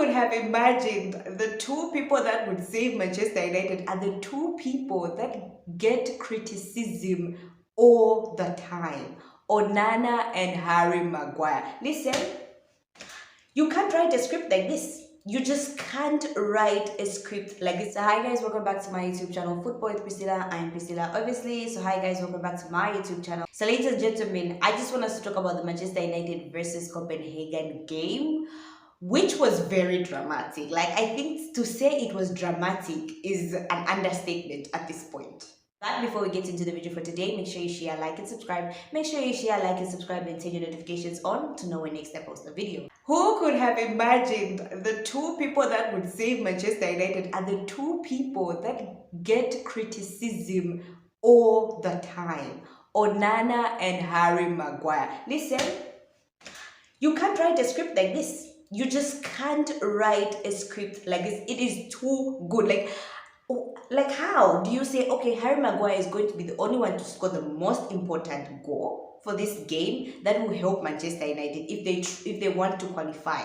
could have imagined the two people that would save Manchester United are the two people that get criticism all the time? Onana and Harry Maguire. Listen, you can't write a script like this. You just can't write a script like this. So hi guys, welcome back to my YouTube channel, Football with Priscilla. I'm Priscilla, obviously. So hi guys, welcome back to my YouTube channel. So ladies and gentlemen, I just want us to talk about the Manchester United versus Copenhagen game, which was very dramatic. Like, I think to say it was dramatic is an understatement at this point. But before we get into the video for today, make sure you share, like, and subscribe. Make sure you share, like, and subscribe, and turn your notifications on to know when next I post a video. Who could have imagined the two people that would save Manchester United are the two people that get criticism all the time? Onana and Harry Maguire. Listen, you can't write a script like this. You just can't write a script like this. It is too good. Like how do you say, okay, Harry Maguire is going to be the only one to score the most important goal for this game that will help Manchester United if they want to qualify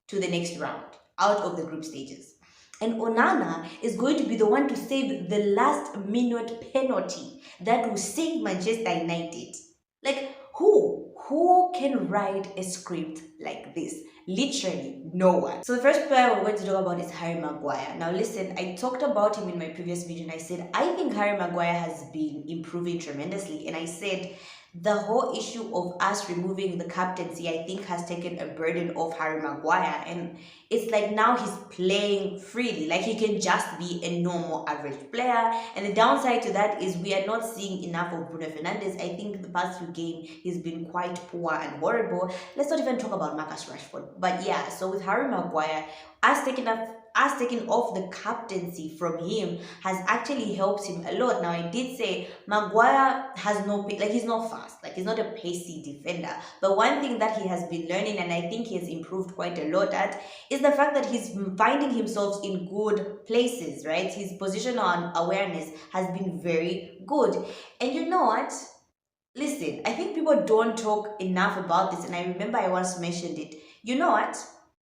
to the next round out of the group stages. And Onana is going to be the one to save the last minute penalty that will save Manchester United. Like, who can write a script like this? Literally no one. So the first player we're going to talk about is Harry Maguire. Now listen, I talked about him in my previous video and I said I think Harry Maguire has been improving tremendously, and I said the whole issue of us removing the captaincy, I think, has taken a burden off Harry Maguire, and it's like now he's playing freely, like he can just be a normal average player. And the downside to that is we are not seeing enough of Bruno Fernandes. I think the past few games he's been quite poor and horrible. Let's not even talk about Marcus Rashford. But yeah, so with Harry Maguire, us taking off the captaincy from him has actually helped him a lot. Now, I did say Maguire has he's not fast, like he's not a pacey defender. But one thing that he has been learning, and I think he has improved quite a lot at, is the fact that he's finding himself in good places, right? His positional awareness has been very good. And you know what? Listen, I think people don't talk enough about this, and I remember I once mentioned it. You know what?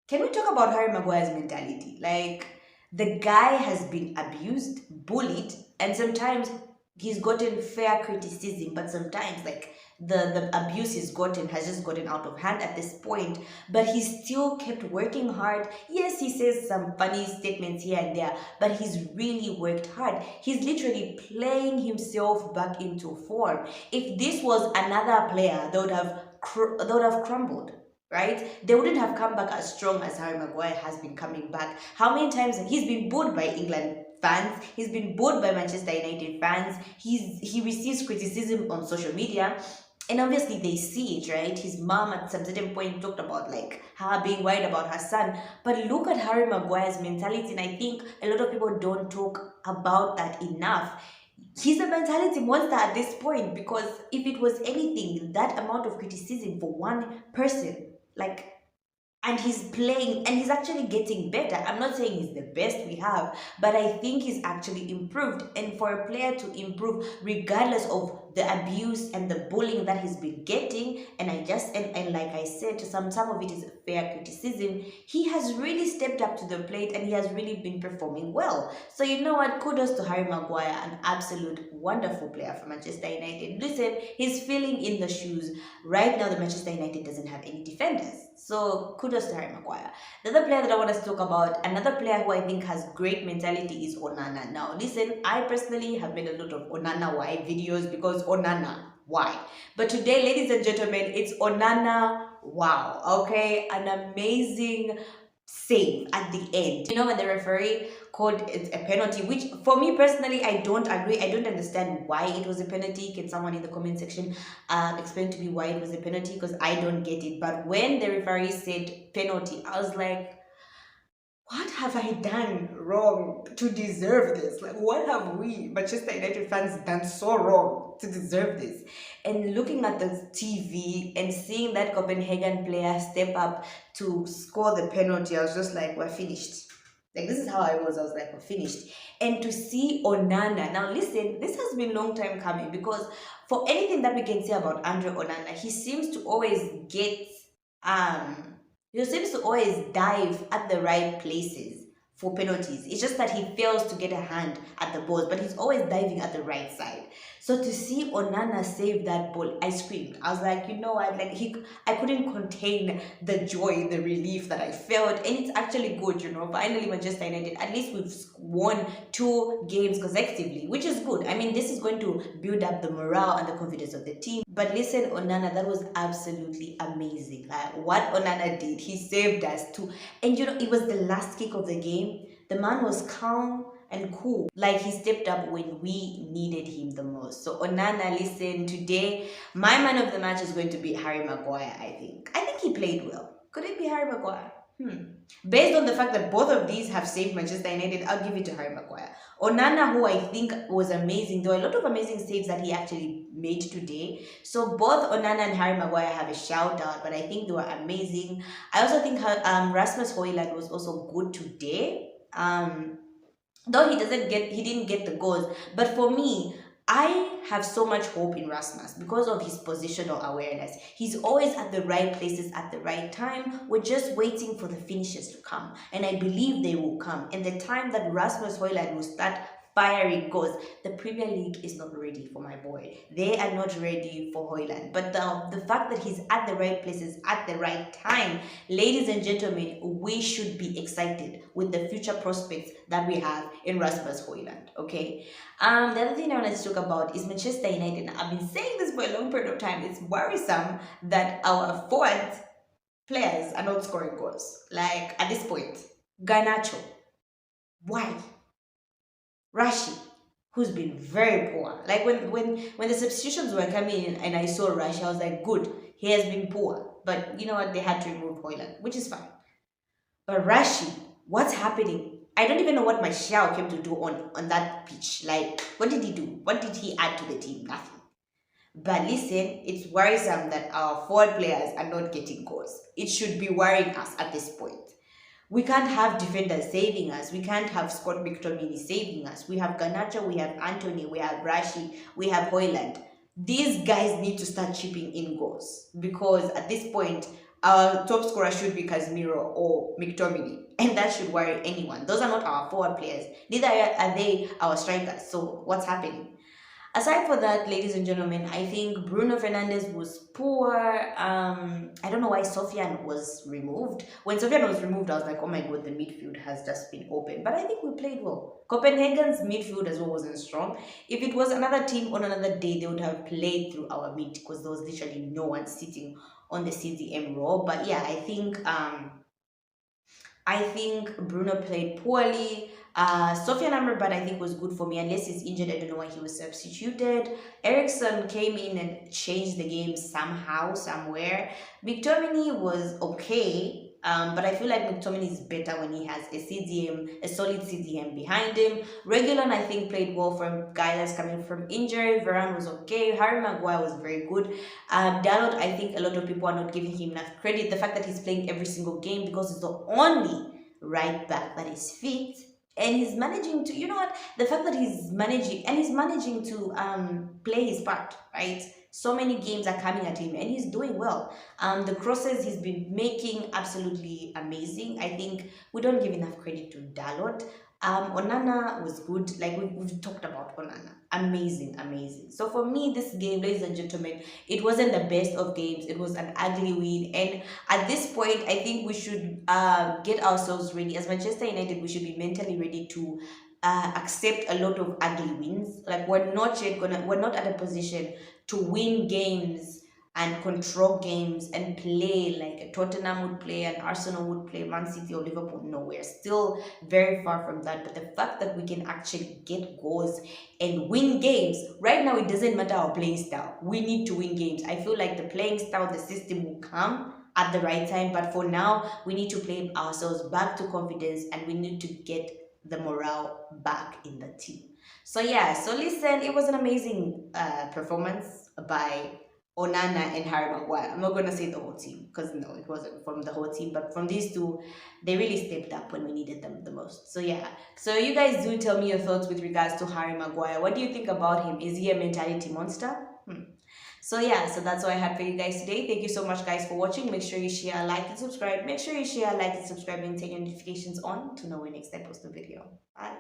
Can we talk about Harry Maguire's mentality? Like, the guy has been abused, bullied, and sometimes he's gotten fair criticism, but sometimes, like, the abuse he's gotten has just gotten out of hand at this point. But he still kept working hard. Yes, he says some funny statements here and there, but he's really worked hard. He's literally playing himself back into form. If this was another player, they would have crumbled. Right? They wouldn't have come back as strong as Harry Maguire has been coming back. How many times he's been booed by England fans? He's been booed by Manchester United fans. He receives criticism on social media. And obviously they see it, right? His mom at some certain point talked about like her being worried about her son. But look at Harry Maguire's mentality, and I think a lot of people don't talk about that enough. He's a mentality monster at this point, because if it was anything, that amount of criticism for one person, like, and he's playing and he's actually getting better. I'm not saying he's the best we have, but I think he's actually improved. And for a player to improve regardless of the abuse and the bullying that he's been getting, and like I said, some of it is fair criticism, he has really stepped up to the plate and he has really been performing well. So you know what, kudos to Harry Maguire, an absolute wonderful player for Manchester United. Listen, he's filling in the shoes. Right now the Manchester United doesn't have any defenders, so kudos to Harry Maguire. The other player that I want us to talk about, another player who I think has great mentality, is Onana. Now listen, I personally have made a lot of Onana why videos, because Onana why, but today, ladies and gentlemen, it's Onana wow. Okay, an amazing save at the end. You know, when the referee called it a penalty, which for me personally, I don't agree. I don't understand why it was a penalty. Can someone in the comment section explain to me why it was a penalty? Because I don't get it. But when the referee said penalty, I was like, what have I done wrong to deserve this? Like, what have we Manchester United fans done so wrong to deserve this? And looking at the TV and seeing that Copenhagen player step up to score the penalty, I was just like, we're finished. Like, this is how I was like, we're finished. And to see Onana, now listen, this has been a long time coming, because for anything that we can say about Andre Onana, he seems to always get He seems to always dive at the right places for penalties. It's just that he fails to get a hand at the balls, but he's always diving at the right side. So to see Onana save that ball, I screamed. I was like, you know what? I couldn't contain the joy, the relief that I felt, and it's actually good, you know. Finally, Manchester United. At least we've won 2 games consecutively, which is good. I mean, this is going to build up the morale and the confidence of the team. But listen, Onana, that was absolutely amazing. Like what Onana did, he saved us too. And you know, it was the last kick of the game. The man was calm and cool. Like he stepped up when we needed him the most. So Onana, listen, today my man of the match is going to be Harry Maguire, I think. I think he played well. Could it be Harry Maguire? Based on the fact that both of these have saved Manchester United, I'll give it to Harry Maguire. Onana, who I think was amazing, there were a lot of amazing saves that he actually made today. So both Onana and Harry Maguire have a shout out, but I think they were amazing. I also think Rasmus Højlund was also good today. Though he didn't get the goals, but for me, I have so much hope in Rasmus because of his positional awareness. He's always at the right places at the right time. We're just waiting for the finishes to come, and I believe they will come. And the time that Rasmus Højlund will start firing goals, the Premier League is not ready for my boy. They are not ready for Højlund. But the fact that he's at the right places at the right time, ladies and gentlemen, we should be excited with the future prospects that we have in Rasmus Højlund. Okay. The other thing I wanted to talk about is Manchester United. I've been saying this for a long period of time. It's worrisome that our forward players are not scoring goals. Like at this point, Garnacho. Why? Rashi, who's been very poor. Like when the substitutions were coming in and I saw Rashi, I was like, good, he has been poor. But you know what? They had to remove Højlund, which is fine. But Rashi, what's happening? I don't even know what Martial came to do on that pitch. Like, what did he do? What did he add to the team? Nothing. But listen, it's worrisome that our forward players are not getting goals. It should be worrying us at this point. We can't have defenders saving us. We can't have Scott McTominay saving us. We have Garnacho, we have Anthony, we have Rashi, we have Højlund. These guys need to start chipping in goals because at this point, our top scorer should be Casemiro or McTominay, and that should worry anyone. Those are not our forward players. Neither are they our strikers. So what's happening? Aside for that, ladies and gentlemen, I think Bruno Fernandes was poor. I don't know why Sofian was removed. When Sofian was removed, I was like, oh my god, the midfield has just been open. But I think we played well. Copenhagen's midfield as well wasn't strong. If it was another team on another day, they would have played through our mid because there was literally no one sitting on the CDM role. But yeah, I think Bruno played poorly. Sofian Amrabat I think was good for me unless he's injured. I don't know why he was substituted. Ericsson came in and changed the game somehow, somewhere. McTominay was okay, but I feel like McTominay is better when he has a solid CDM behind him. Regulon I think played well for a guy that's coming from injury. Varane was okay. Harry Maguire was very good. Dalot, I think a lot of people are not giving him enough credit. The fact that he's playing every single game because he's the only right back that is fit. And he's managing to, you know what, the fact that he's managing to play his part, right? So many games are coming at him and he's doing well. The crosses he's been making, absolutely amazing. I think we don't give enough credit to Dalot. Onana was good. Like we've talked about Onana. Amazing, amazing. So for me, this game, ladies and gentlemen, it wasn't the best of games. It was an ugly win. And at this point, I think we should get ourselves ready. As Manchester United, we should be mentally ready to accept a lot of ugly wins. Like we're not at a position to win games and control games and play like a Tottenham would play, an Arsenal would play, Man City or Liverpool. No, we're still very far from that. But the fact that we can actually get goals and win games, right now it doesn't matter our playing style. We need to win games. I feel like the playing style, the system will come at the right time. But for now, we need to play ourselves back to confidence and we need to get the morale back in the team. So yeah, so listen, it was an amazing performance by Onana and Harry Maguire. I'm not going to say the whole team because no, it wasn't from the whole team, but from these two, they really stepped up when we needed them the most. So yeah, so you guys do tell me your thoughts with regards to Harry Maguire. What do you think about him? Is he a mentality monster? So yeah, so that's all I had for you guys today. Thank you so much guys for watching. Make sure you share, like, and subscribe. Make sure you share, like, and subscribe, and turn your notifications on to know when next I post a video. Bye.